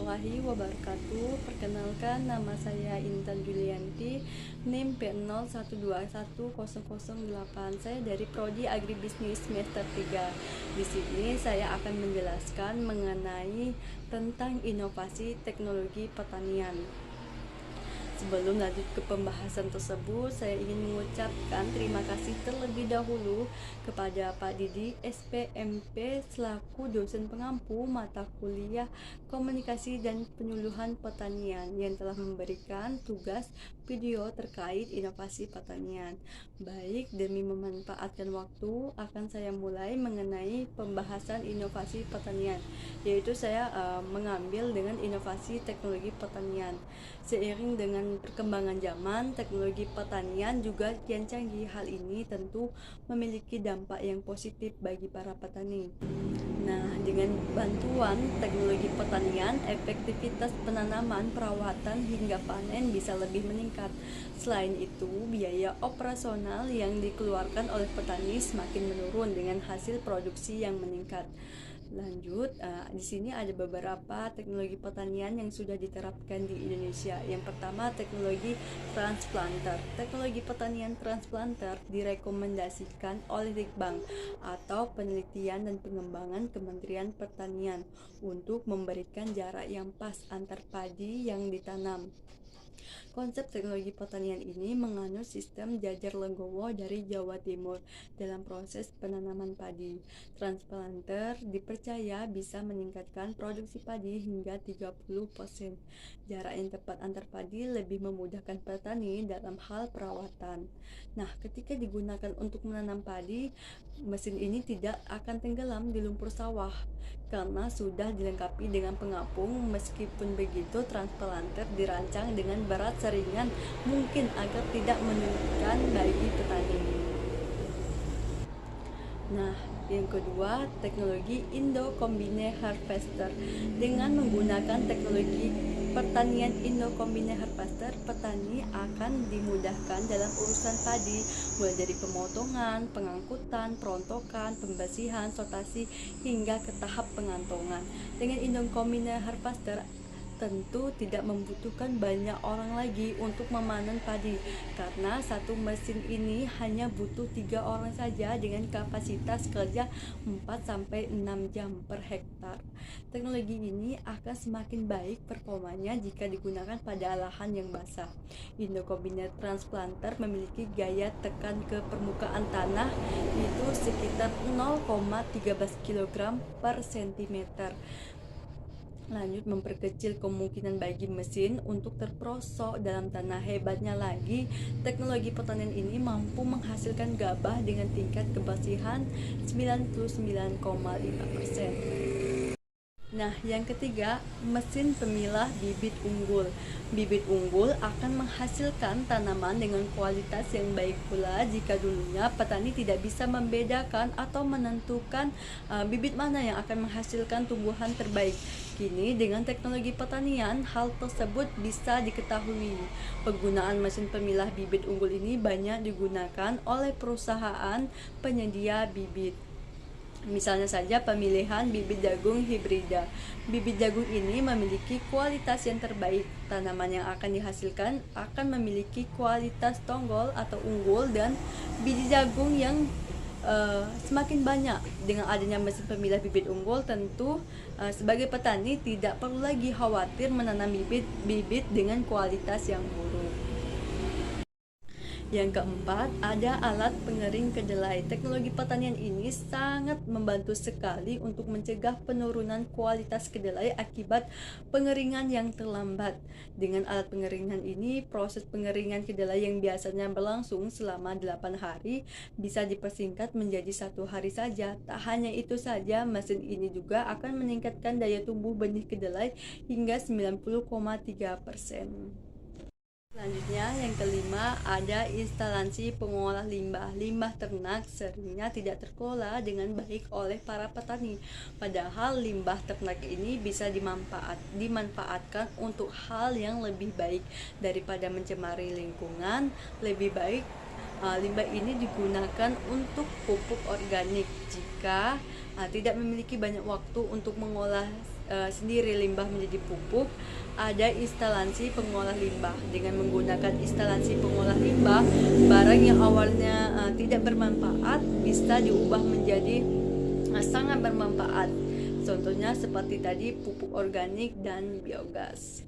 warahmatullahi wabarakatuh. Perkenalkan, nama saya Intan Julianti, NIM P01210008. Saya dari Prodi Agribisnis semester 3. Di sini saya akan menjelaskan mengenai tentang inovasi teknologi pertanian. Sebelum lanjut ke pembahasan tersebut, saya ingin mengucapkan terima kasih terlebih dahulu kepada Pak Didi SPMP selaku dosen pengampu mata kuliah Komunikasi dan Penyuluhan Pertanian yang telah memberikan tugas video terkait inovasi pertanian. Baik, demi memanfaatkan waktu, akan saya mulai mengenai pembahasan inovasi pertanian, yaitu saya mengambil dengan inovasi teknologi pertanian. Seiring dengan perkembangan zaman, teknologi pertanian juga kian canggih. Hal ini tentu memiliki dampak yang positif bagi para petani. Nah, dengan bantuan teknologi pertanian, efektivitas penanaman, perawatan, hingga panen bisa lebih meningkat. Selain itu, biaya operasional yang dikeluarkan oleh petani semakin menurun dengan hasil produksi yang meningkat. Lanjut, di sini ada beberapa teknologi pertanian yang sudah diterapkan di Indonesia. Yang pertama, teknologi transplanter. Teknologi pertanian transplanter direkomendasikan oleh Litbang atau Penelitian dan Pengembangan Kementerian Pertanian untuk memberikan jarak yang pas antar padi yang ditanam. Konsep teknologi pertanian ini menganut sistem jajar legowo dari Jawa Timur dalam proses penanaman padi. Transplanter dipercaya bisa meningkatkan produksi padi hingga 30%. Jarak yang tepat antar padi lebih memudahkan petani dalam hal perawatan. Nah, ketika digunakan untuk menanam padi, mesin ini tidak akan tenggelam di lumpur sawah karena sudah dilengkapi dengan pengapung. Meskipun begitu, transplanter dirancang dengan berat seringan mungkin agar tidak menyulitkan bagi petani. Nah, yang kedua, teknologi Indo Combine Harvester. Dengan menggunakan teknologi pertanian Indo Combine Harvester, petani akan dimudahkan dalam urusan padi, mulai dari pemotongan, pengangkutan, perontokan, pembersihan, sortasi, hingga ke tahap pengantongan. Dengan Indo Combine Harvester tentu tidak membutuhkan banyak orang lagi untuk memanen padi, karena satu mesin ini hanya butuh 3 orang saja dengan kapasitas kerja 4-6 jam per hektar. Teknologi ini akan semakin baik performanya jika digunakan pada lahan yang basah. Indo Combine Transplanter memiliki gaya tekan ke permukaan tanah itu sekitar 0,13 kg per cm. Lanjut, memperkecil kemungkinan bagi mesin untuk terperosok dalam tanah. Hebatnya lagi, teknologi pertanian ini mampu menghasilkan gabah dengan tingkat kebersihan 99,5%. Nah, yang ketiga, mesin pemilah bibit unggul. Bibit unggul akan menghasilkan tanaman dengan kualitas yang baik pula jika dulunya petani tidak bisa membedakan atau menentukan bibit mana yang akan menghasilkan tumbuhan terbaik. Kini dengan teknologi pertanian, hal tersebut bisa diketahui. Penggunaan mesin pemilah bibit unggul ini banyak digunakan oleh perusahaan penyedia bibit. Misalnya saja pemilihan bibit jagung hibrida. Bibit jagung ini memiliki kualitas yang terbaik. Tanaman yang akan dihasilkan akan memiliki kualitas tonggol atau unggul dan biji jagung yang semakin banyak. Dengan adanya mesin pemilah bibit unggul, tentu sebagai petani tidak perlu lagi khawatir menanam bibit dengan kualitas yang buruk. Yang keempat, ada alat pengering kedelai. Teknologi pertanian ini sangat membantu sekali untuk mencegah penurunan kualitas kedelai akibat pengeringan yang terlambat. Dengan alat pengeringan ini, proses pengeringan kedelai yang biasanya berlangsung selama 8 hari bisa dipersingkat menjadi 1 hari saja. Tak hanya itu saja, mesin ini juga akan meningkatkan daya tumbuh benih kedelai hingga 90,3%. Selanjutnya, yang kelima, ada instalasi pengolah limbah. Limbah ternak seringnya tidak terkelola dengan baik oleh para petani. Padahal limbah ternak ini bisa dimanfaatkan untuk hal yang lebih baik daripada mencemari lingkungan. Lebih baik limbah ini digunakan untuk pupuk organik jika tidak memiliki banyak waktu untuk mengolah sendiri limbah menjadi pupuk, ada instalasi pengolah limbah. Dengan menggunakan instalasi pengolah limbah, barang yang awalnya tidak bermanfaat bisa diubah menjadi sangat bermanfaat. Contohnya seperti tadi pupuk organik dan biogas.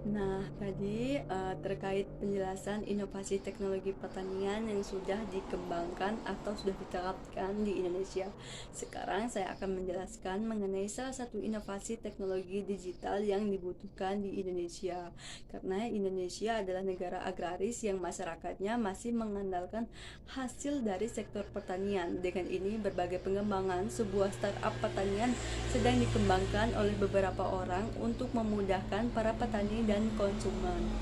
Nah, tadi terkait penjelasan inovasi teknologi pertanian yang sudah dikembangkan atau sudah diterapkan di Indonesia. Sekarang saya akan menjelaskan mengenai salah satu inovasi teknologi digital yang dibutuhkan di Indonesia. Karena Indonesia adalah negara agraris yang masyarakatnya masih mengandalkan hasil dari sektor pertanian. Dengan ini, berbagai pengembangan sebuah startup pertanian sedang dikembangkan oleh beberapa orang untuk memudahkan para petani dan konsumen.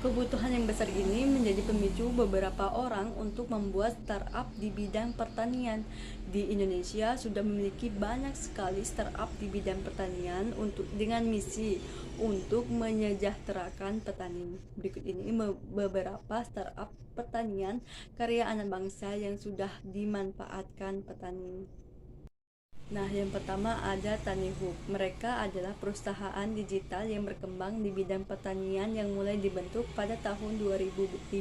Kebutuhan yang besar ini menjadi pemicu beberapa orang untuk membuat startup di bidang pertanian. Di Indonesia sudah memiliki banyak sekali startup di bidang pertanian dengan misi untuk menyejahterakan petani. Berikut ini beberapa startup pertanian karya anak bangsa yang sudah dimanfaatkan petani. Nah, yang pertama ada TaniHub. Mereka adalah perusahaan digital yang berkembang di bidang pertanian yang mulai dibentuk pada tahun 2015.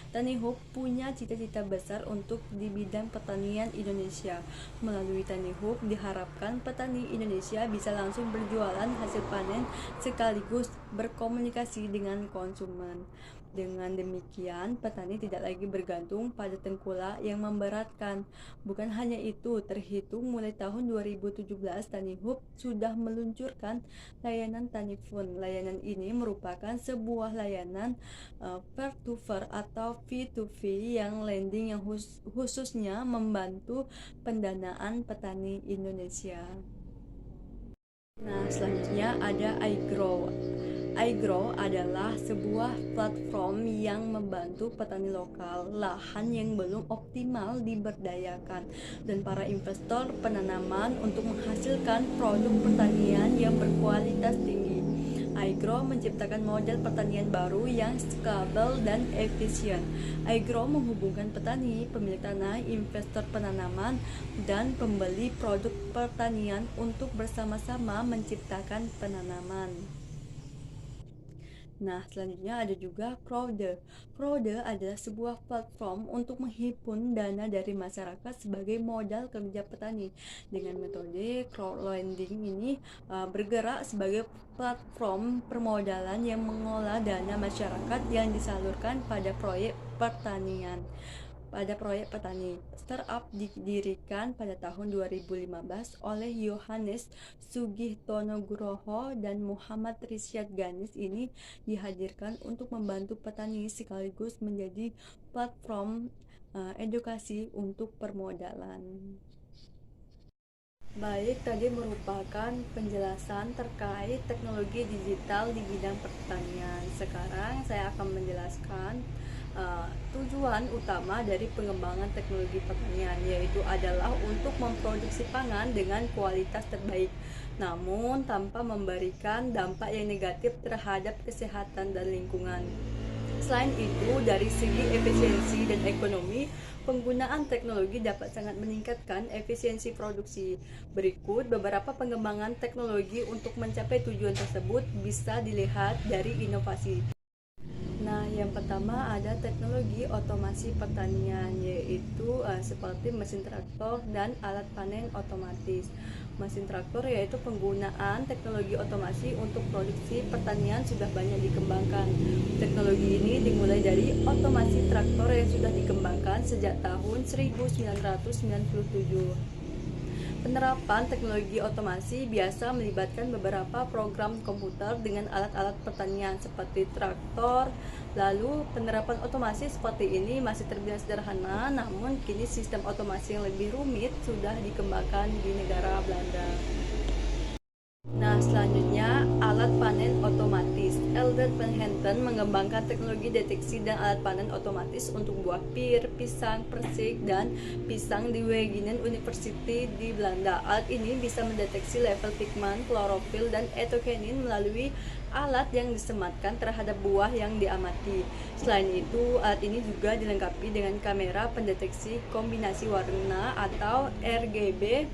TaniHub punya cita-cita besar untuk di bidang pertanian Indonesia. Melalui TaniHub diharapkan petani Indonesia bisa langsung berjualan hasil panen sekaligus berkomunikasi dengan konsumen. Dengan demikian, petani tidak lagi bergantung pada tengkulak yang memberatkan. Bukan hanya itu, terhitung mulai tahun 2017, TaniHub sudah meluncurkan layanan TaniFund. Layanan ini merupakan sebuah layanan peer-to-peer atau V2V yang lending yang khususnya membantu pendanaan petani Indonesia. Nah, selanjutnya ada iGrow. iGrow adalah sebuah platform yang membantu petani lokal lahan yang belum optimal diberdayakan dan para investor penanaman untuk menghasilkan produk pertanian yang berkualitas tinggi. iGrow menciptakan model pertanian baru yang scalable dan efisien. iGrow menghubungkan petani, pemilik tanah, investor penanaman, dan pembeli produk pertanian untuk bersama-sama menciptakan penanaman. Nah, selanjutnya ada juga Crowder. Crowder adalah sebuah platform untuk menghimpun dana dari masyarakat sebagai modal kerja petani. Dengan metode crowdlending ini bergerak sebagai platform permodalan yang mengolah dana masyarakat yang disalurkan pada proyek pertanian. Startup didirikan pada tahun 2015 oleh Yohanes Sugihtonugroho dan Muhammad Risyad Ganis. Ini dihadirkan untuk membantu petani sekaligus menjadi platform edukasi untuk permodalan. Baik, tadi merupakan penjelasan terkait teknologi digital di bidang pertanian. Sekarang saya akan menjelaskan tujuan utama dari pengembangan teknologi pertanian, yaitu adalah untuk memproduksi pangan dengan kualitas terbaik, namun tanpa memberikan dampak yang negatif terhadap kesehatan dan lingkungan. Selain itu, dari segi efisiensi dan ekonomi, penggunaan teknologi dapat sangat meningkatkan efisiensi produksi. Berikut beberapa pengembangan teknologi untuk mencapai tujuan tersebut bisa dilihat dari inovasi. Nah, yang pertama ada teknologi otomasi pertanian, yaitu seperti mesin traktor dan alat panen otomatis. Mesin traktor yaitu penggunaan teknologi otomasi untuk produksi pertanian sudah banyak dikembangkan. Teknologi ini dimulai dari otomasi traktor yang sudah dikembangkan sejak tahun 1997. Penerapan teknologi otomasi biasa melibatkan beberapa program komputer dengan alat-alat pertanian seperti traktor. Lalu penerapan otomasi seperti ini masih terbilang sederhana, namun kini sistem otomasi yang lebih rumit sudah dikembangkan di negara Belanda. Nah, selanjutnya alat panen otomatis. Eldert van Houten mengembangkan teknologi deteksi dan alat panen otomatis untuk buah pir, pisang, persik, dan pisang di Wageningen University di Belanda. Alat ini bisa mendeteksi level pigmen, klorofil, dan etokenin melalui alat yang disematkan terhadap buah yang diamati. Selain itu, alat ini juga dilengkapi dengan kamera pendeteksi kombinasi warna atau RGB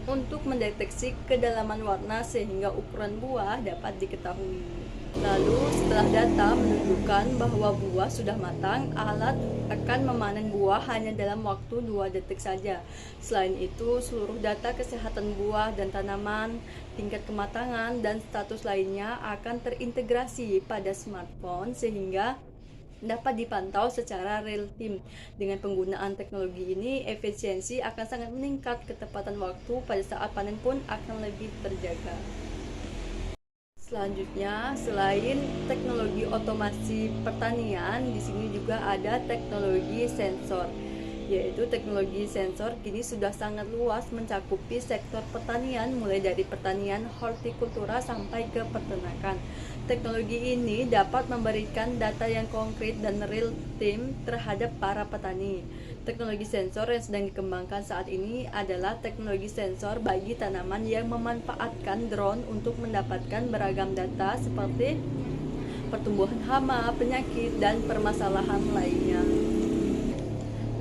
untuk mendeteksi kedalaman warna sehingga ukuran buah dapat diketahui. Lalu setelah data menunjukkan bahwa buah sudah matang, alat akan memanen buah hanya dalam waktu 2 detik saja. Selain itu, seluruh data kesehatan buah dan tanaman, tingkat kematangan, dan status lainnya akan terintegrasi pada smartphone sehingga dapat dipantau secara real time. Dengan penggunaan teknologi ini, efisiensi akan sangat meningkat, ketepatan waktu pada saat panen pun akan lebih terjaga. Selanjutnya, selain teknologi otomasi pertanian, di sini juga ada teknologi sensor. Yaitu teknologi sensor kini sudah sangat luas mencakupi sektor pertanian, mulai dari pertanian hortikultura sampai ke peternakan. Teknologi ini dapat memberikan data yang konkret dan real time terhadap para petani. Teknologi sensor yang sedang dikembangkan saat ini adalah teknologi sensor bagi tanaman yang memanfaatkan drone untuk mendapatkan beragam data seperti pertumbuhan hama, penyakit, dan permasalahan lainnya.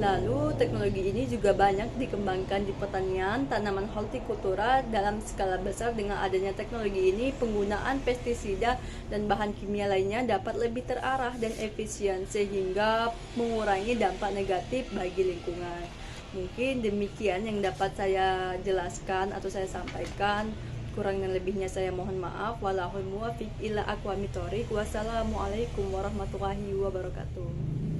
Lalu, teknologi ini juga banyak dikembangkan di pertanian, tanaman hortikultura dalam skala besar. Dengan adanya teknologi ini, penggunaan pestisida dan bahan kimia lainnya dapat lebih terarah dan efisien sehingga mengurangi dampak negatif bagi lingkungan. Mungkin demikian yang dapat saya jelaskan atau saya sampaikan. Kurang dan lebihnya saya mohon maaf. Wallahul muwaffiq ila aqwamit thoriq. Wassalamualaikum warahmatullahi wabarakatuh.